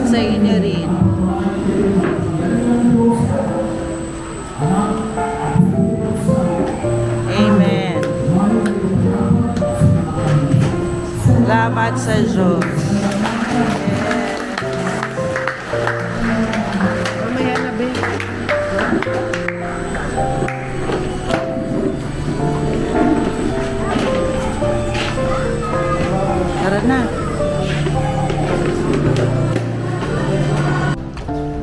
Salamat sa inyo rin. Amen. Salamat sa Diyos. Mamaya na, babe. Tara na.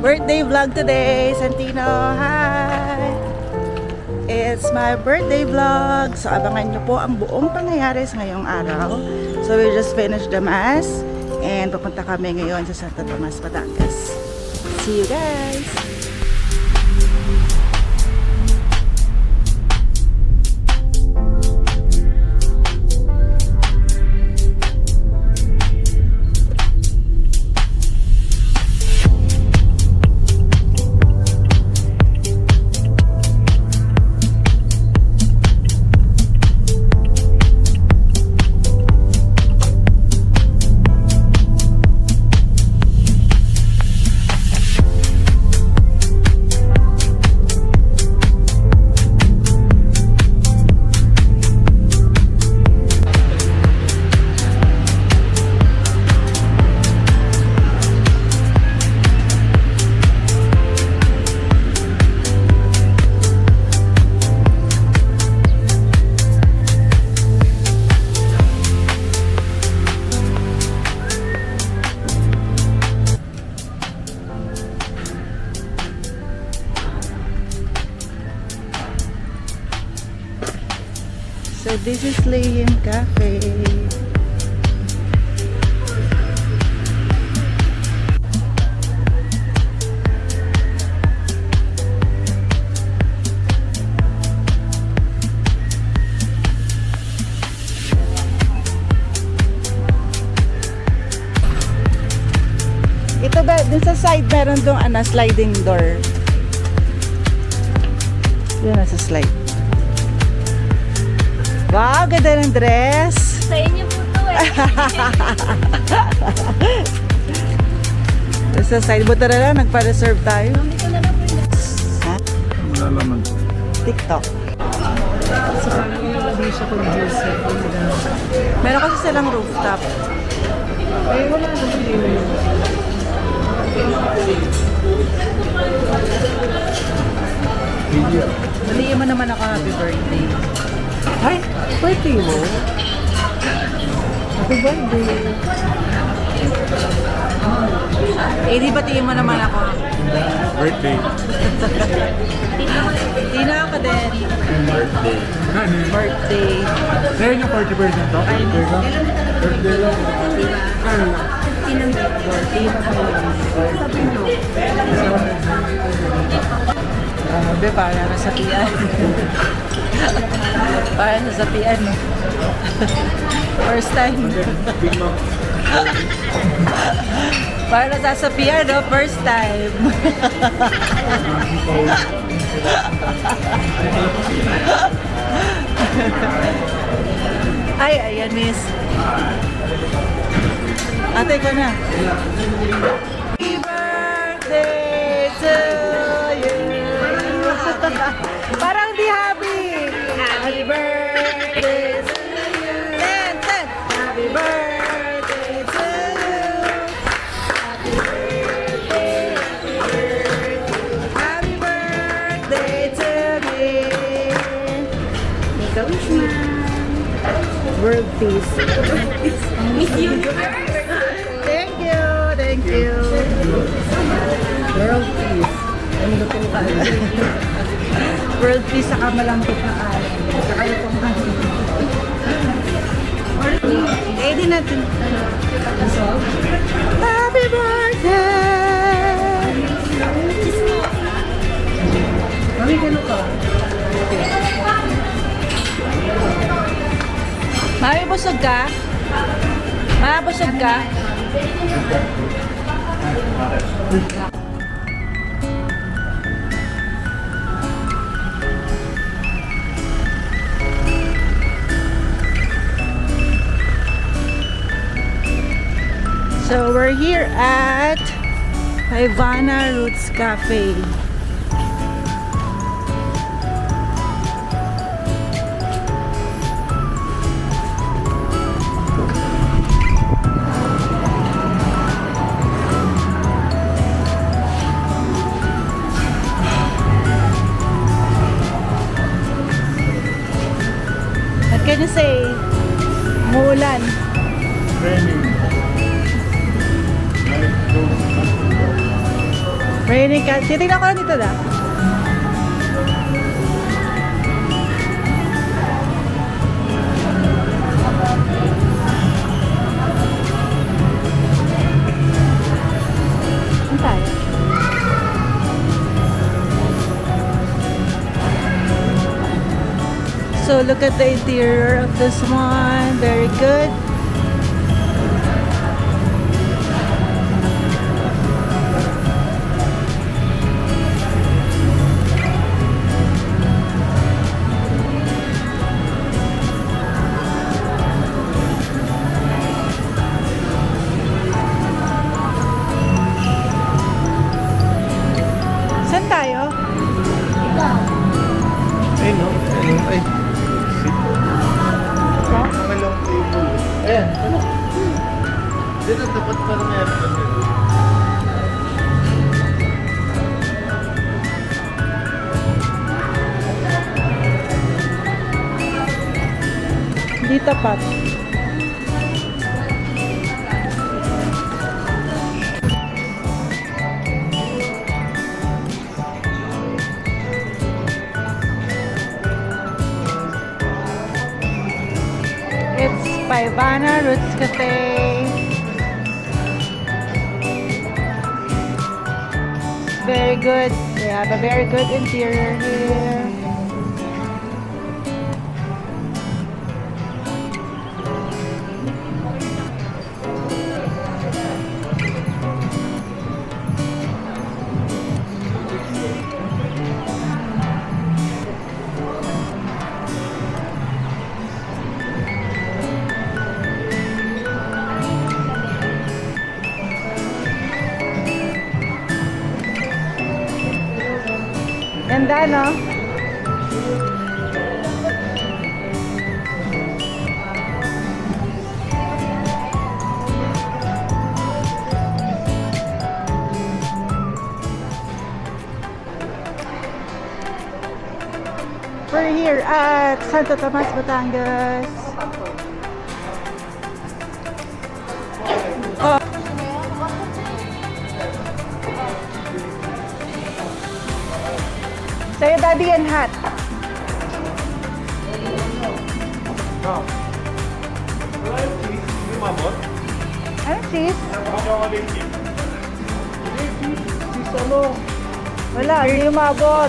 Birthday vlog today, Santino. Hi! It's my birthday vlog. So, abangan nyo po ang buong pangyayari sa ngayong araw. So, we just finished the mass and papunta kami ngayon sa Santo Tomas, Batangas. See you guys! So this is Layim Cafe. Ito ba, dun sa side meron dong sliding door. Yun nasa slide. Wow, ganda ng dress. Sa inyo po to eh. Sa side mo na lang, nagpa-reserve tayo. Dito na lang po yun. Ha? Malalaman. TikTok. Sa parang nilagay siya kung Joseph. Meron kasi silang rooftop. Ay, wala na hindi mo yun. Baliin mo naman ako happy birthday. Ay, birthday mo? Happy birthday. Eh, di batiin mo naman ako. Birthday. Tina ako din. Birthday. Ano yun? Birthday. Kaya niyo 40% to? Birthday lang. Ano lang? Birthday pa pa lang. Grabe, para nasapian. Para nasapian. First time. Big Mac. Para nasasapian, no? First time. Ay, ayan, miss. Ate, ko na. Happy birthday to you. Parang di happy. Happy birthday to you. Ten, ten. Happy birthday to you. Happy birthday, happy birthday to me. Make a wish, man. World peace. Miss you. Thank you, thank you. World peace. Ang luto ka. World peace sa kamalambot na kain. Saka itong kain. Eh, di natin. Happy birthday! Mami, gano'n ka? Mami, busog ka? Mami, busog ka? So we're here at Ivana Roots Cafe. What can you say? Muulan. Raining. Like those. Raining ka. Titignan ko lang dito na. Saan tayo? So look at the interior of this one. Very good. Saan tayo? Ay, no? Ay, ay. Pangalong table. Ayan, ano? Dito dapat para may aircon dito. Di tapat. It's Ivana Roots Cafe. Very good. They have a very good interior here. Ganda, no? We're here at Santo Tomas, Batangas. Oh. Sa'yo, Daddy, and hat. No. Wala yung cheese. Hindi mabot. Ano, cheese? Chocolate chip. Hindi, cheese ano? Wala, hindi umabot.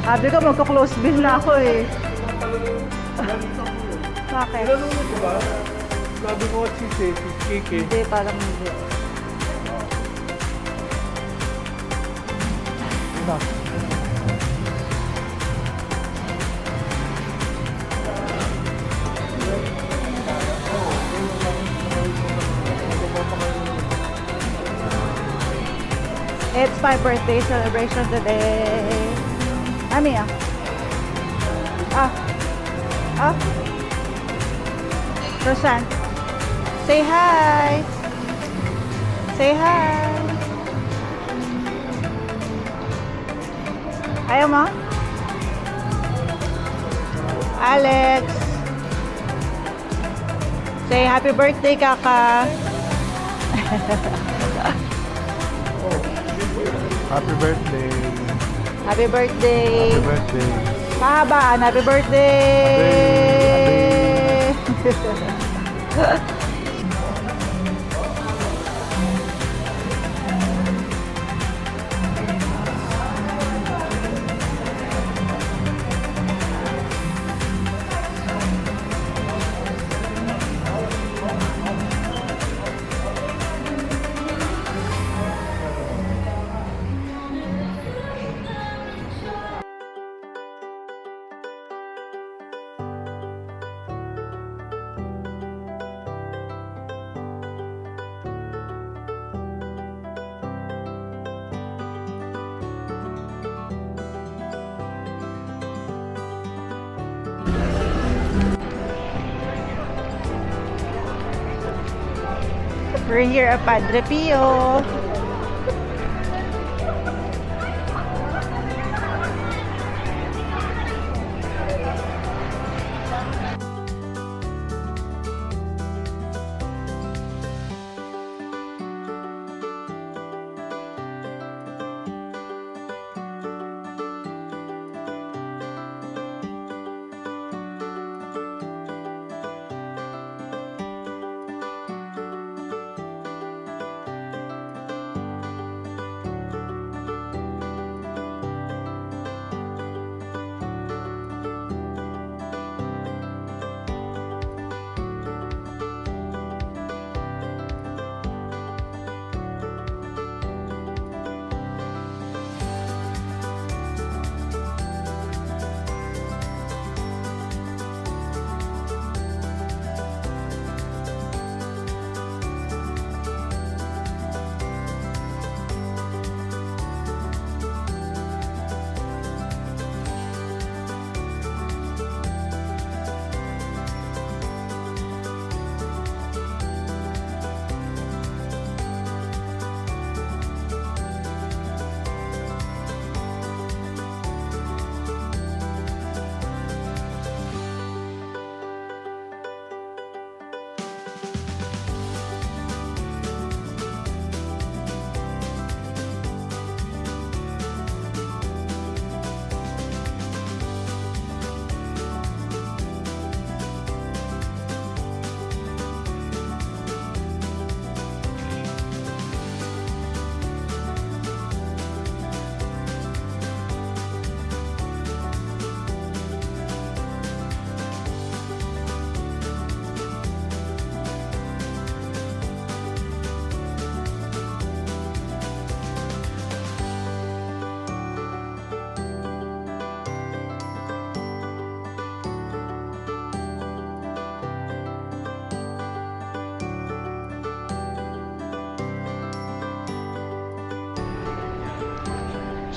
Sabi ko, magka-close bill na ako eh. Bakit? Ilan mo ba? Sabi ko cheese eh, cheesecake eh. Hindi, parang hindi. Ina. It's my birthday celebration today. Ami ah. Ah. Rosanne. Say hi. Say hi. Ayaw mo? Alex. Say happy birthday, Kaka. Happy birthday. Happy birthday. Happy birthday. Pahabaan, happy birthday. We're here at Padre Pio.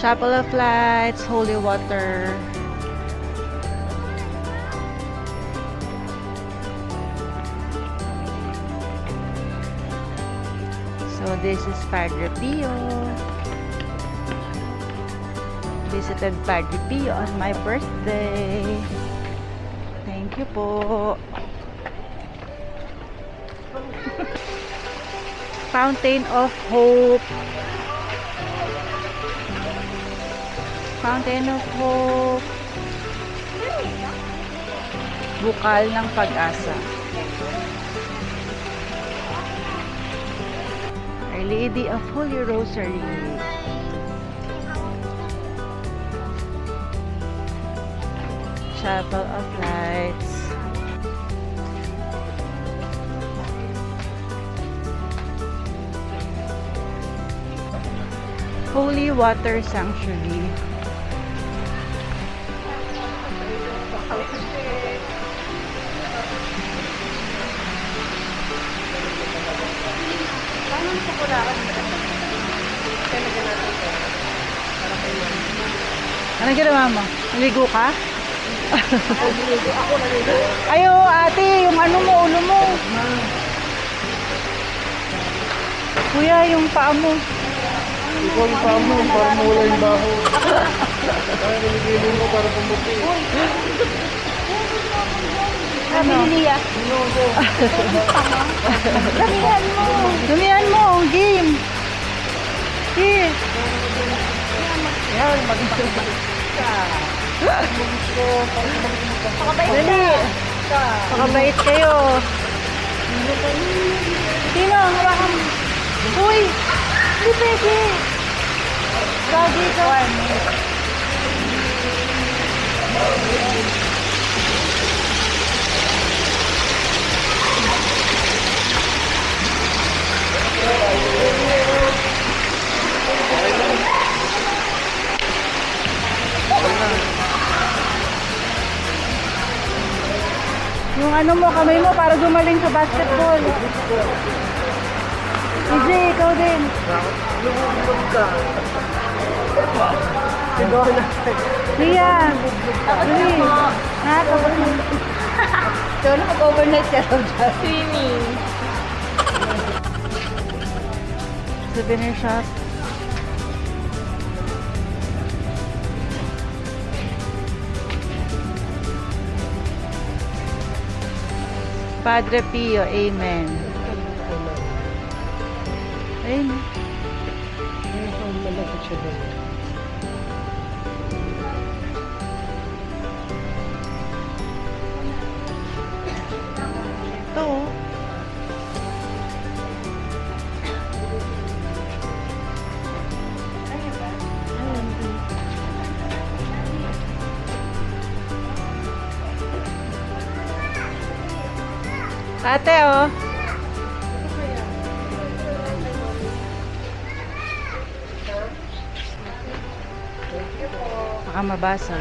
Chapel of Lights, Holy Water. So this is Padre Pio. Visited Padre Pio on my birthday. Thank you po. Fountain of Hope. Fountain of Hope. Bukal ng Pag-asa. Our Lady of Holy Rosary. Chapel of Lights. Holy Water Sanctuary. Ano ginawa mo? Naligo ka? Ayo ate, yung ano mo, ulo mo. Kuya, yung paa mo. Ikaw yung paa mo, para mawala yung baho. Kaya niligilin mo para pumuti. Sabi ni Lia. Damihan mo. Damihan mo, game. Here. Yan, mag-isip ka. Dali. Pakabait kayo. Sino? Hawakan mo. Uy! Hindi pwede. Lagi ka. Yung ano mo, kamay mo para gumaling sa basketball. EJ, ikaw din. Lumubog ka. Siguro na. Lia. Dali. Ha, tapos mo. So, nakag-overnight ka raw dyan. Swimming. Souvenir shop. Padre Pio, amen. Ayun. Malapit siya doon. Ito. Oh. Ate, oh. Baka mabasa.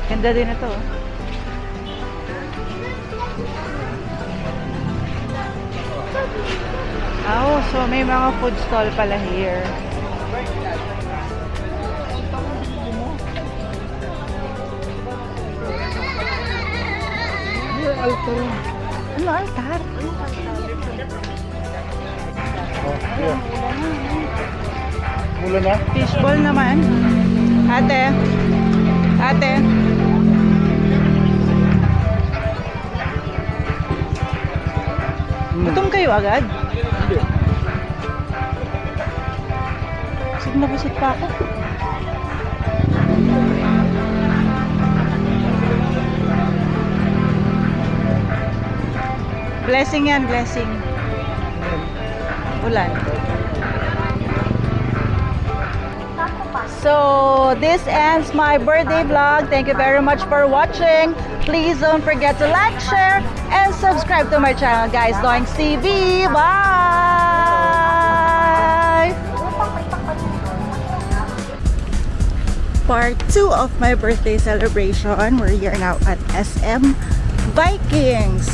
Ganda din ito. Oh. Oh, so may mga food stall pala here. Altar. Ano altar? Oh, yeah. Mula na? Fishball naman. Ate. Ate. Gutom kayo agad? Hindi. Sige na busit pa ako. Blessing yan, blessing. Ulan. So, this ends my birthday vlog. Thank you very much for watching. Please don't forget to like, share, and subscribe to my channel, guys. Doings TV. Bye! Part 2 of my birthday celebration. We're here now at SM Vikings.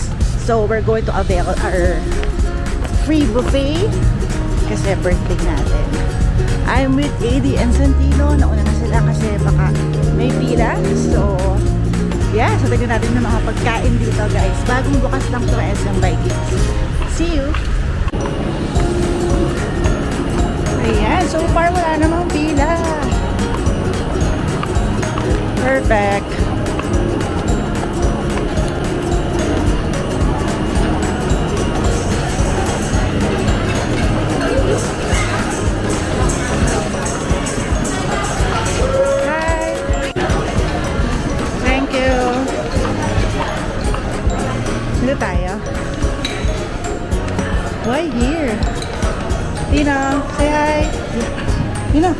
So, we're going to avail our free buffet kasi birthday natin. I'm with AD and Santino. Nauna na sila kasi baka may pila. So, yeah. So, tignan natin yung mga pagkain dito, guys. Bagong bukas lang to SM Vikings. See you! Ayan. So far, wala namang pila. Perfect. Tayo. Why here? Tina, say hi. Tina.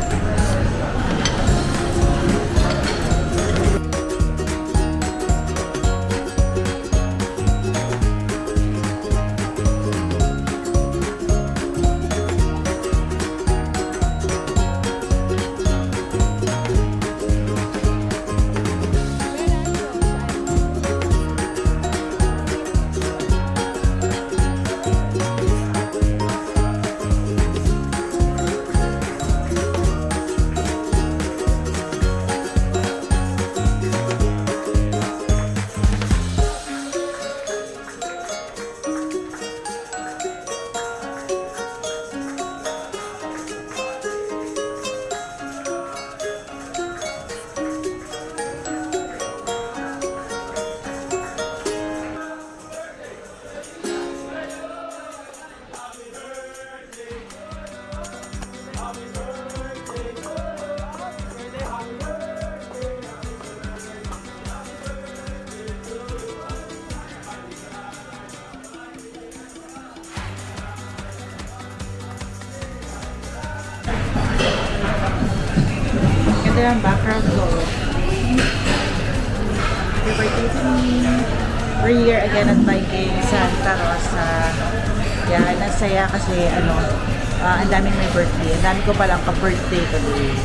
Ganda yung background ko. Happy birthday to me. We're here again at Viking Santa Rosa. Yan, nasaya kasi ang daming may birthday. Ang dami ko palang ka-birthday today.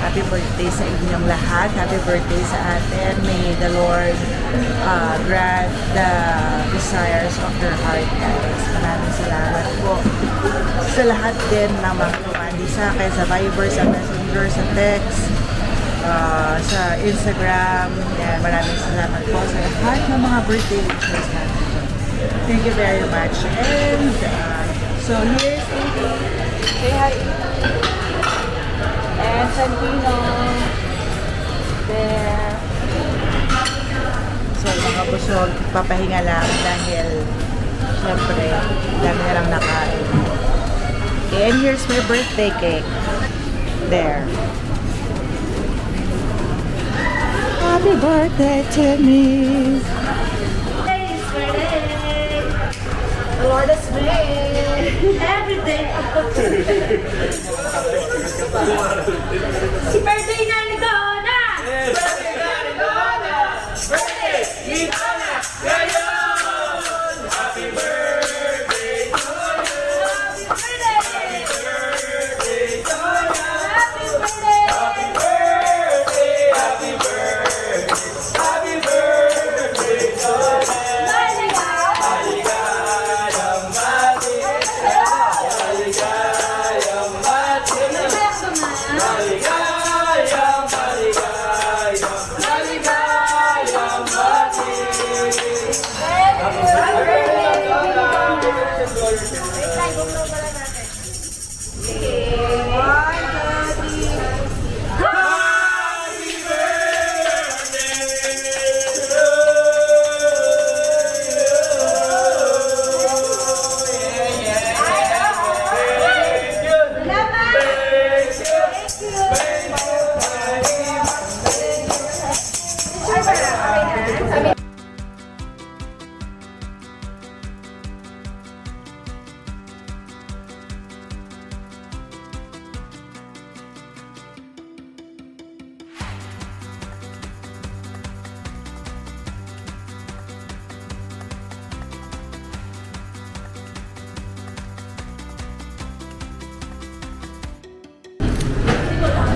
Happy birthday sa inyong lahat. Happy birthday sa atin. May the Lord grant the desires of your heart, guys. Maraming salamat po sa lahat din na mga kumandi sa akin, sa Viber, sa Messenger, sa text. sa Instagram. Yan, maraming salamat po sa lahat ng mga birthday wishes natin. Thank you very much. And so here's Edie. Say hi, Edie. And Santino. There. So mga busog, papahinga lang dahil syempre, dami na lang nakain. And here's my birthday cake. There. Happy birthday to me. The Lord is made every day. Si birthday na ni Donna! Birthday na ni Donna! Birthday ni Donna! Ngayon! Happy birthday to you! Happy birthday! Donna! Happy birthday! Happy birthday! Happy birthday! Happy birthday, Donna! Maligayang bati! Maligayang bati! Maligayang, maligayang, maligayang bati! Happy birthday, Donna! Happy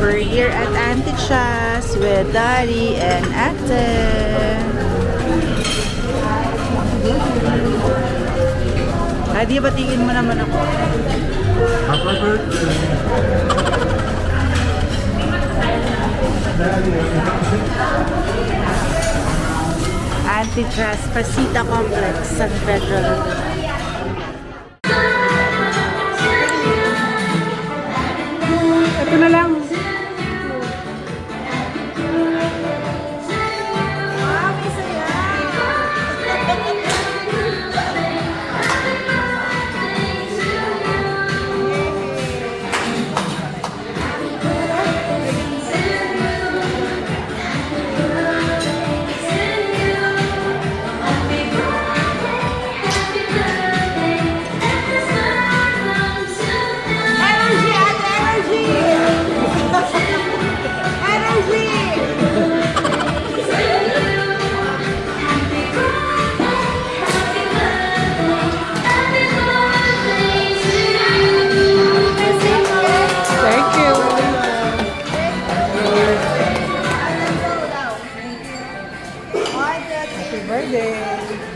We're here at Auntie Cha's with Daddy and Ate. Daddy, batingin mo naman ako. Happy birthday! Auntie Cha's Pasita Complex, San Pedro. Ito na lang. Thank you. Happy birthday.